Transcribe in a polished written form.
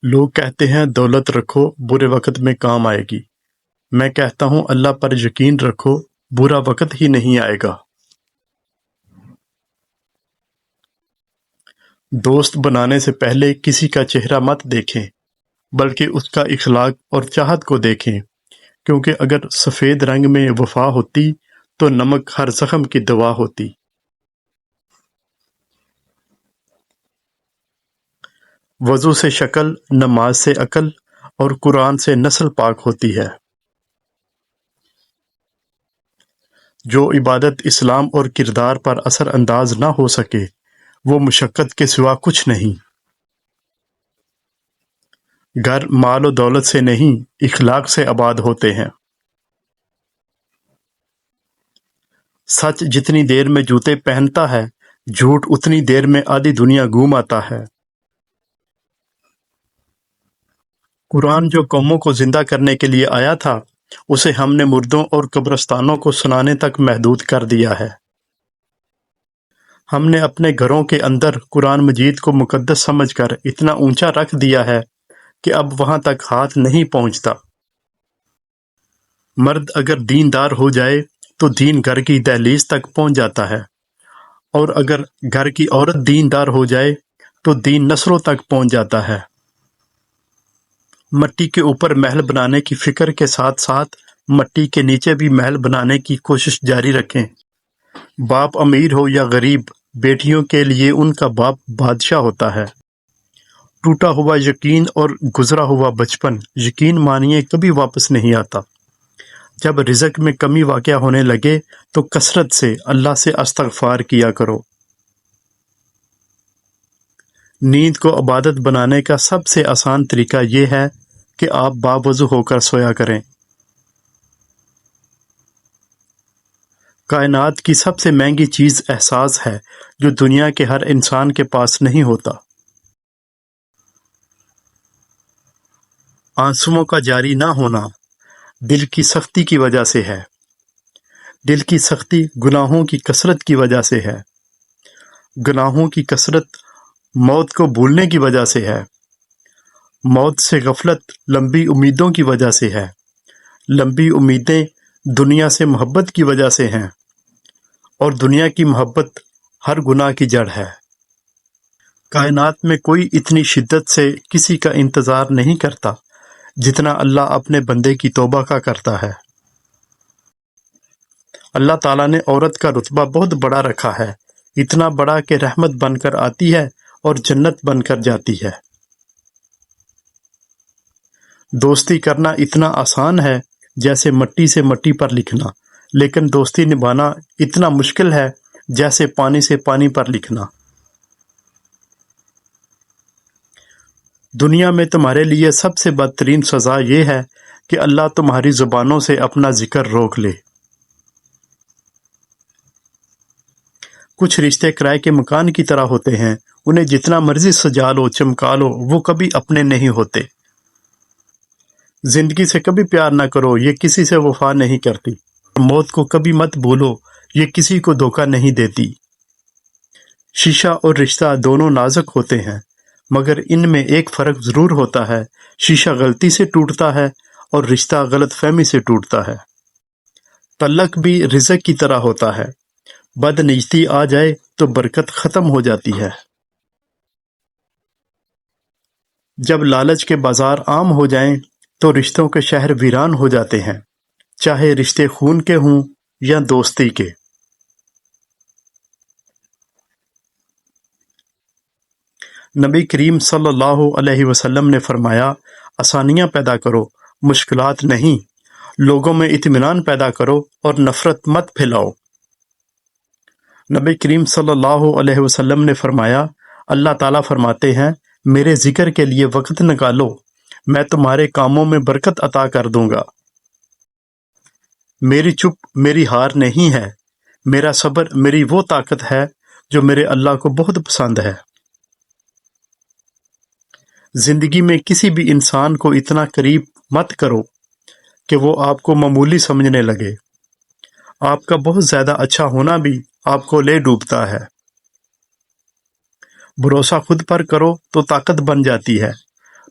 لوگ کہتے ہیں دولت رکھو برے وقت میں کام آئے گی۔ میں کہتا ہوں اللہ پر یقین رکھو، برا وقت ہی نہیں آئے گا۔ دوست بنانے سے پہلے کسی کا چہرہ مت دیکھیں، بلکہ اس کا اخلاق اور چاہت کو دیکھیں، کیونکہ اگر سفید رنگ میں وفا ہوتی تو نمک ہر زخم کی دوا ہوتی۔ وضو سے شکل، نماز سے عقل، اور قرآن سے نسل پاک ہوتی ہے۔ جو عبادت اسلام اور کردار پر اثر انداز نہ ہو سکے وہ مشقت کے سوا کچھ نہیں۔ گھر مال و دولت سے نہیں، اخلاق سے آباد ہوتے ہیں۔ سچ جتنی دیر میں جوتے پہنتا ہے، جھوٹ اتنی دیر میں آدھی دنیا گھوم آتا ہے۔ قرآن جو قوموں کو زندہ کرنے کے لیے آیا تھا، اسے ہم نے مردوں اور قبرستانوں کو سنانے تک محدود کر دیا ہے۔ ہم نے اپنے گھروں کے اندر قرآن مجید کو مقدس سمجھ کر اتنا اونچا رکھ دیا ہے کہ اب وہاں تک ہاتھ نہیں پہنچتا۔ مرد اگر دیندار ہو جائے تو دین گھر کی دہلیز تک پہنچ جاتا ہے، اور اگر گھر کی عورت دیندار ہو جائے تو دین نسلوں تک پہنچ جاتا ہے۔ مٹی کے اوپر محل بنانے کی فکر کے ساتھ ساتھ مٹی کے نیچے بھی محل بنانے کی کوشش جاری رکھیں۔ باپ امیر ہو یا غریب، بیٹیوں کے لیے ان کا باپ بادشاہ ہوتا ہے۔ ٹوٹا ہوا یقین اور گزرا ہوا بچپن، یقین مانیے کبھی واپس نہیں آتا۔ جب رزق میں کمی واقع ہونے لگے تو کثرت سے اللہ سے استغفار کیا کرو۔ نیند کو عبادت بنانے کا سب سے آسان طریقہ یہ ہے کہ آپ باوضو ہو کر سویا کریں۔ کائنات کی سب سے مہنگی چیز احساس ہے جو دنیا کے ہر انسان کے پاس نہیں ہوتا۔ آنسوؤں کا جاری نہ ہونا دل کی سختی کی وجہ سے ہے۔ دل کی سختی گناہوں کی کثرت کی وجہ سے ہے۔ گناہوں کی کثرت موت کو بھولنے کی وجہ سے ہے۔ موت سے غفلت لمبی امیدوں کی وجہ سے ہے۔ لمبی امیدیں دنیا سے محبت کی وجہ سے ہیں، اور دنیا کی محبت ہر گناہ کی جڑ ہے۔ کائنات میں کوئی اتنی شدت سے کسی کا انتظار نہیں کرتا جتنا اللہ اپنے بندے کی توبہ کا کرتا ہے۔ اللہ تعالیٰ نے عورت کا رتبہ بہت بڑا رکھا ہے، اتنا بڑا کہ رحمت بن کر آتی ہے اور جنت بن کر جاتی ہے۔ دوستی کرنا اتنا آسان ہے جیسے مٹی سے مٹی پر لکھنا، لیکن دوستی نبھانا اتنا مشکل ہے جیسے پانی سے پانی پر لکھنا۔ دنیا میں تمہارے لیے سب سے بدترین سزا یہ ہے کہ اللہ تمہاری زبانوں سے اپنا ذکر روک لے۔ کچھ رشتے کرائے کے مکان کی طرح ہوتے ہیں، انہیں جتنا مرضی سجا لو چمکا لو، وہ کبھی اپنے نہیں ہوتے۔ زندگی سے کبھی پیار نہ کرو، یہ کسی سے وفا نہیں کرتی۔ موت کو کبھی مت بھولو، یہ کسی کو دھوکہ نہیں دیتی۔ شیشہ اور رشتہ دونوں نازک ہوتے ہیں، مگر ان میں ایک فرق ضرور ہوتا ہے، شیشہ غلطی سے ٹوٹتا ہے اور رشتہ غلط فہمی سے ٹوٹتا ہے۔ تعلق بھی رزق کی طرح ہوتا ہے، بد نیتی آ جائے تو برکت ختم ہو جاتی ہے۔ جب لالچ کے بازار عام ہو جائیں تو رشتوں کے شہر ویران ہو جاتے ہیں، چاہے رشتے خون کے ہوں یا دوستی کے۔ نبی کریم صلی اللہ علیہ وسلم نے فرمایا، آسانیاں پیدا کرو، مشکلات نہیں۔ لوگوں میں اطمینان پیدا کرو اور نفرت مت پھیلاؤ۔ نبی کریم صلی اللہ علیہ وسلم نے فرمایا، اللہ تعالیٰ فرماتے ہیں، میرے ذکر کے لیے وقت نکالو، میں تمہارے کاموں میں برکت عطا کر دوں گا۔ میری چپ میری ہار نہیں ہے، میرا صبر میری وہ طاقت ہے جو میرے اللہ کو بہت پسند ہے۔ زندگی میں کسی بھی انسان کو اتنا قریب مت کرو کہ وہ آپ کو معمولی سمجھنے لگے۔ آپ کا بہت زیادہ اچھا ہونا بھی آپ کو لے ڈوبتا ہے۔ بھروسہ خود پر کرو تو طاقت بن جاتی ہے،